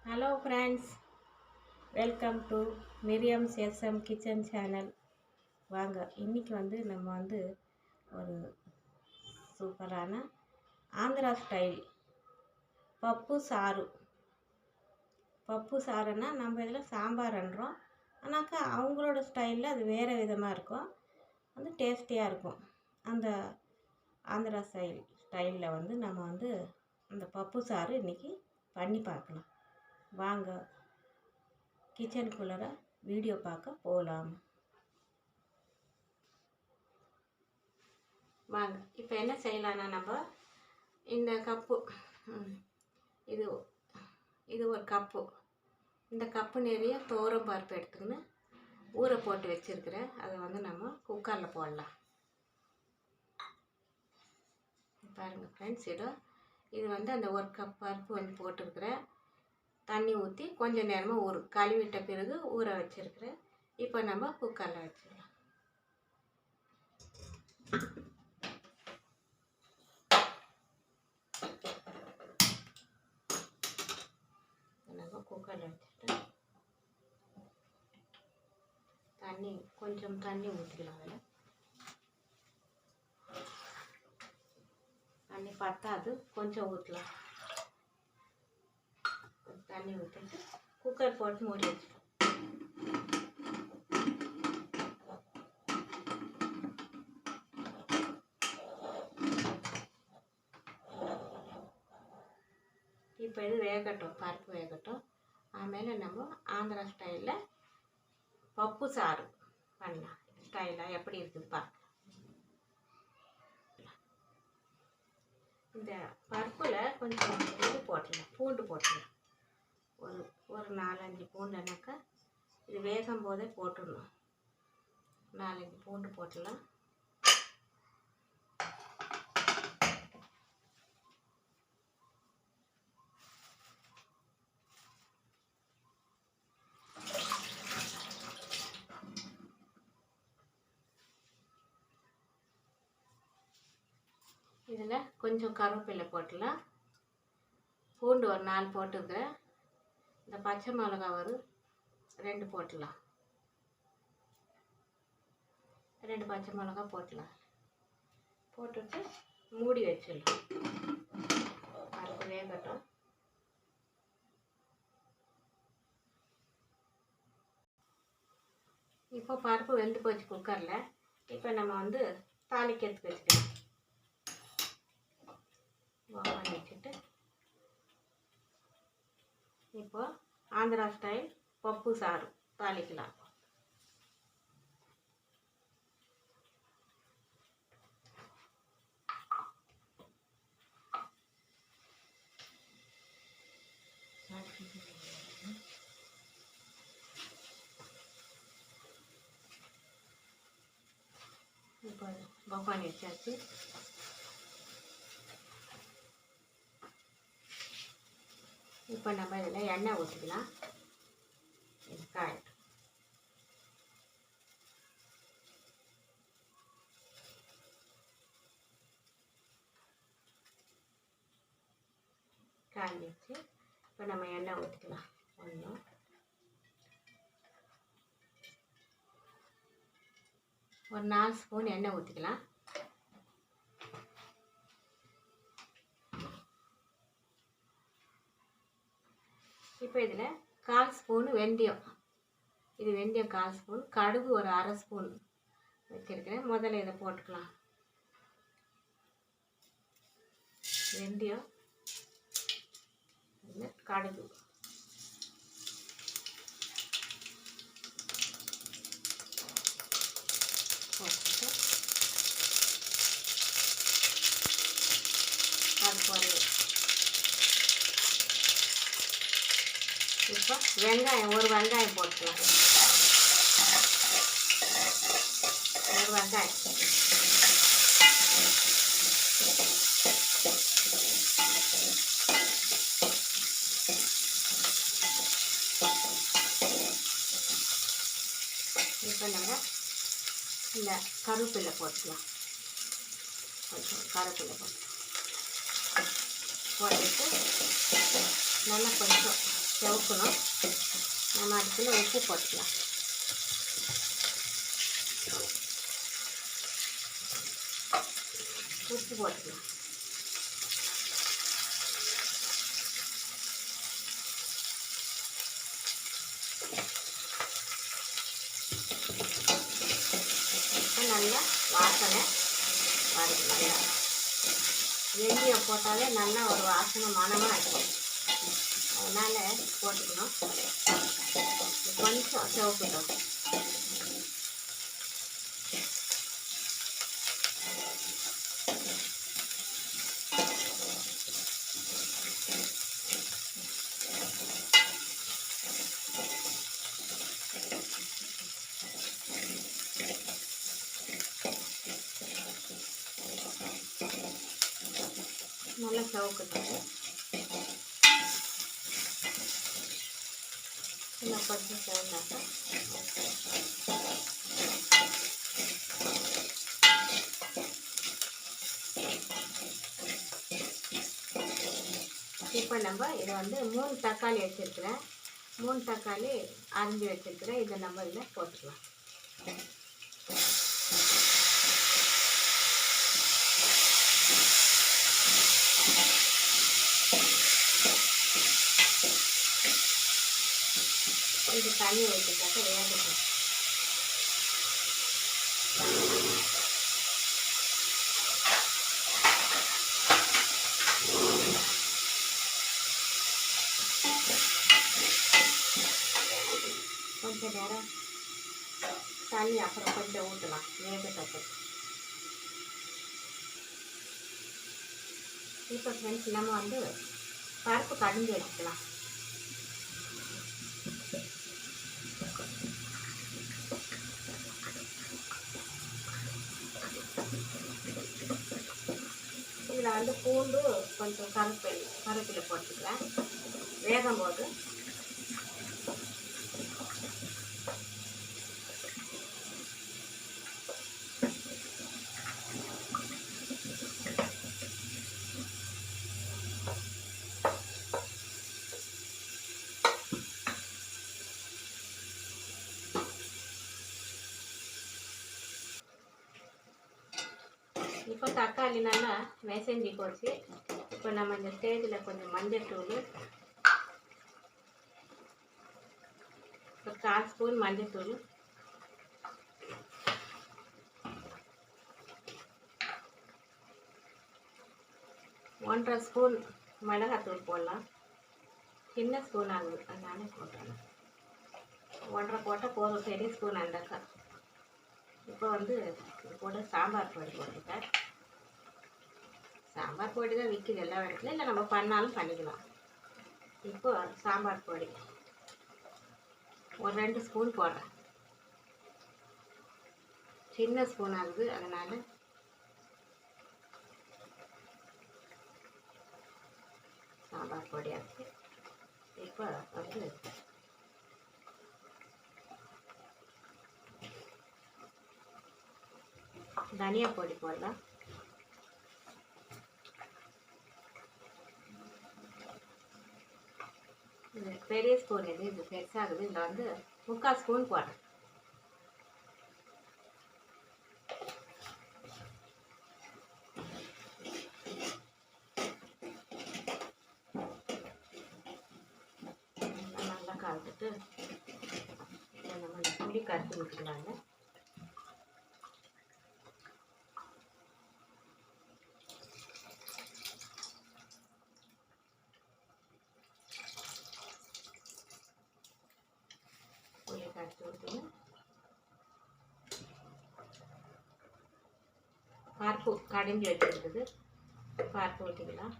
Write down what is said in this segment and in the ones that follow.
Hello friends, welcome to Miriams M.S.M.K kitchen channel. வாங்க இன்னைக்கு நம்ம ஒரு சூப்பரான ஆந்திரா ஸ்டைல் பப்பு சாரு. பப்பு சாருன்னா நம்ம இதில் சாம்பார்ன்றோம். ஆனாக்கா அவங்களோட ஸ்டைலில் அது வேறு விதமாக இருக்கும். டேஸ்டியாக இருக்கும். அந்த ஆந்திரா ஸ்டைலில் நம்ம அந்த பப்பு சாறு இன்றைக்கி பண்ணி பார்க்கலாம். வாங்க கிச்சனுக்குள்ளே வீடியோ பார்க்க போகலாம். வாங்க இப்போ என்ன செய்யலான்னா, நம்ம இந்த கப்பு இது இது ஒரு கப்பு, இந்த கப்பு நிறைய துவரம் பருப்பு எடுத்துக்கின்னு ஊற போட்டு வச்சுருக்கிறேன். அதை நம்ம குக்கரில் போடலாம். பாருங்கள் ஃப்ரெண்ட்ஸ், இது அந்த ஒரு கப் பருப்பு போட்டிருக்கிறேன். தண்ணி ஊற்றி கொஞ்சம் நேரமாக கழுவிட்ட பிறகு ஊற வச்சுருக்கிறேன். இப்போ நம்ம குக்கரில் வச்சிடலாம். நம்ம குக்கரில் வச்சுட்டு கொஞ்சம் தண்ணி ஊற்றிக்கலாம். அதில் தண்ணி பத்தாது, கொஞ்சம் ஊற்றலாம். தண்ணி ஊற்றிட்டு குக்கர் போட்டு மூடி வச்சுட்டோம். இப்போ இது வேகட்டும், பருப்பு வேகட்டும். ஆಮೇಲೆ நம்ம ஆந்திரா ஸ்டைலில் பப்பு சாறு பண்ணலாம். ஸ்டைலாக எப்படி இருக்குது பார்க்கலாம். இந்த பருப்பில் கொஞ்சம் இது போட்டுடலாம், பூண்டு போட்டுடலாம். ஒரு 4-5 பூண்டுனாக்கா இது வேகும் போதே போட்டுடணும். 4-5 பூண்டு போட்டுடலாம். இதில் கொஞ்சம் கருவேப்பிலை போட்டுடலாம். பூண்டு ஒரு 4 போட்டுருக்கிறேன். இந்த பச்சை மிளகா ஒரு 2 போட்டுடலாம். 2 பச்சை மிளகா போட்டுடலாம். போட்டுட்டு மூடி வச்சிடலாம். பருப்பு வேகட்டும். இப்போ பருப்பு வெந்து போச்சு குக்கரில். இப்போ நம்ம தாளிக்கிறதுக்கு வச்சுக்கலாம். வாங்கி வச்சுட்டு இப்போ ஆந்திரா ஸ்டைல் பப்பு சாறு தாளிக்கலாம். இப்போ பப்பாளி வச்சாச்சு. இப்போ நம்ம இதில் எண்ணெய் ஊற்றிக்கலாம். காயட்டும். காஞ்சிச்சு. இப்போ நம்ம எண்ணெய் ஊற்றிக்கலாம். ஒரு 4 ஸ்பூன் எண்ணெய் ஊற்றிக்கலாம். இப்போ இதில் 1/4 ஸ்பூன் வெந்தயம், இது வெந்தயம் 1/4 ஸ்பூன், கடுகு ஒரு 1/2 ஸ்பூன் வச்சுருக்கிறேன். முதல்ல இதை போட்டுக்கலாம். வெந்தயம், கடுகு, போட்டுட்டு அது போடுறது. இப்போ வெங்காயம், ஒரு வெங்காயம் போட்டுக்கலாம். ஒரு வெங்காயம் இப்போ நம்ம இந்த கருவேப்பிலை போட்டுக்கலாம். கொஞ்சம் கருவேப்பிலை போட்டுட்டு நல்லா கொஞ்சம் செவக்கணும். நம்ம அதுக்குள்ள உப்பு போட்டுக்கலாம். உப்பு போட்டுக்கலாம். நல்லா வாசனை வருது. நல்லா வெந்தயம் போட்டாலே நல்லா ஒரு வாசனை மணமாக இருக்கும். அதனால் போட்டுக்கணும். கொஞ்சம் செவக்கட்டும். நல்லா செவக்கட்டும். இன்னும் கொஞ்சம் செவந்தாக்கா இப்போ நம்ம இதை வந்து 3 தக்காளி வச்சுருக்கிறேன். 3 தக்காளி அரிஞ்சு வச்சுருக்கிறேன். இதை நம்ம இதில் போட்டுக்கலாம். இது தண்ணி ஊற்றிட்டாக்க வேகட்டும். கொஞ்சம் நேரம் தண்ணி அப்புறம் கொஞ்சம் ஊற்றலாம். வேகட்டும். இப்போ ஃப்ரெண்ட்ஸ் நம்ம வந்து பருப்பு கடைஞ்சி வச்சுக்கலாம். இதில் வந்து பூண்டு கொஞ்சம் கருப்பிலை போட்டுக்கிறேன். வேகும் போது இப்போ தக்காளி நல்லா மெசஞ்சி போச்சு. இப்போ நம்ம இந்த ஸ்டேஜில் கொஞ்சம் மஞ்சள் தூள், ஒரு 1/4 ஸ்பூன் மஞ்சள் தூள், ஒன்றரை ஸ்பூன் மிளகாத்தூள் போடலாம். சின்ன ஸ்பூன் ஆகுது, அதனால போட்டுறேன். 1.5 போட்டால் போதும், பெரிய ஸ்பூன் அந்தக்கா. இப்போ வந்து இது கூட சாம்பார் பொடி போட்டுட்டேன். சாம்பார் பொடி தான் விற்கிது எல்லா இடத்துலையும், இல்லை நம்ம பண்ணாலும் பண்ணிக்கலாம். இப்போ சாம்பார் பொடி ஒரு 2 ஸ்பூன் போடுறேன். சின்ன ஸ்பூன் ஆகுது, அதனால் சாம்பார் பொடி ஆகுது. இப்போ வந்து தனியா பொடி போடலாம். இது பெரிய ஸ்பூன், இது பெருசாகுது. இதில் வந்து 3/4 ஸ்பூன் போடுறேன். நல்லா கலந்துட்டு நம்ம புளி கரைச்சி விட்டுக்கலாங்க. புளி கரைச்சி விட்டுங்க. பருப்பு கடைஞ்சி வச்சுருக்குது, பருப்பு ஊற்றிக்கலாம்.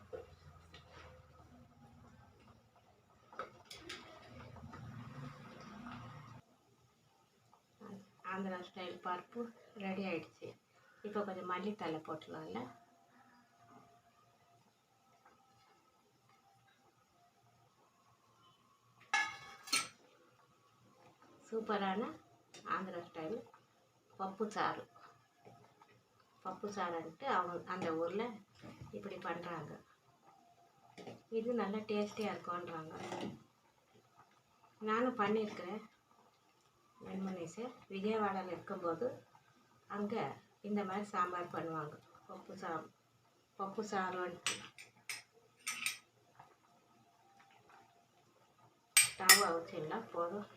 ஆந்திரா ஸ்டைல் பருப்பு ரெடி ஆகிடுச்சு. இப்போ கொஞ்சம் மல்லித்தலை போட்டுக்கலாம்ல. சூப்பரான ஆந்திரா ஸ்டைல் பப்பு சாறு. பப்பு சாருன்ட்டு அவங்க அந்த ஊரில் இப்படி பண்ணுறாங்க. இது நல்லா டேஸ்டியாக இருக்கும்ன்றாங்க. நானும் பண்ணியிருக்கிறேன். வெண்மணிஸு விஜயவாடாவில் இருக்கும்போது அங்கே இந்த மாதிரி சாம்பார் பண்ணுவாங்க. பப்பு சாருன்ட்டு ஸ்டவ் வச்சிடலாம் போதும்.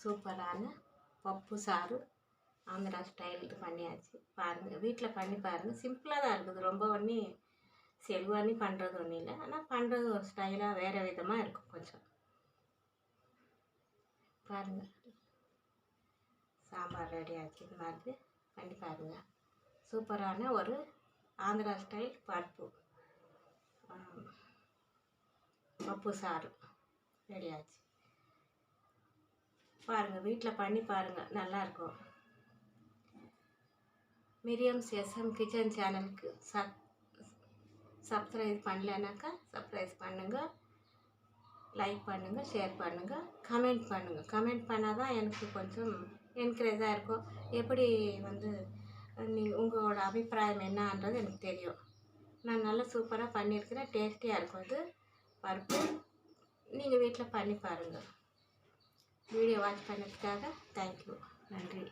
சூப்பரான பப்பு சாறு ஆந்திரா ஸ்டைலுக்கு பண்ணியாச்சு. பாருங்கள், வீட்டில் பண்ணி பாருங்கள். சிம்பிளாக தான் இருக்குது. ரொம்ப ஒன்றி செல்வானி பண்ணுறது ஒன்றும் இல்லை. ஆனால் பண்ணுறது ஒரு ஸ்டைலாக வேறு விதமாக இருக்கும் கொஞ்சம். பாருங்கள், சாம்பார் ரெடி ஆச்சு. இது மாதிரி பண்ணி பாருங்கள். சூப்பரான ஒரு ஆந்திரா ஸ்டைல் பப்பு சாறு ரெடி ஆச்சு. பாருங்கள், வீட்டில் பண்ணி பாருங்கள், நல்லாயிருக்கும். மிரியம்ஸ் எஸ்எம் கிச்சன் சேனலுக்கு சப்ஸ்கிரைப் பண்ணலைனாக்கா சப்ஸ்கிரைப் பண்ணுங்கள், லைக் பண்ணுங்கள், ஷேர் பண்ணுங்கள், கமெண்ட் பண்ணுங்கள். கமெண்ட் பண்ணால் தான் எனக்கு கொஞ்சம் என்கரேஜாக இருக்கும். எப்படி உங்களோட அபிப்பிராயம் என்னன்றது எனக்கு தெரியும். நான் நல்லா சூப்பராக பண்ணியிருக்கிறேன். டேஸ்டியாக இருக்கும். இது பருப்பு நீங்கள் வீட்டில் பண்ணி பாருங்கள். வீடியோ வாட்ச் பண்ணதுக்காக தேங்க்யூ. நன்றி.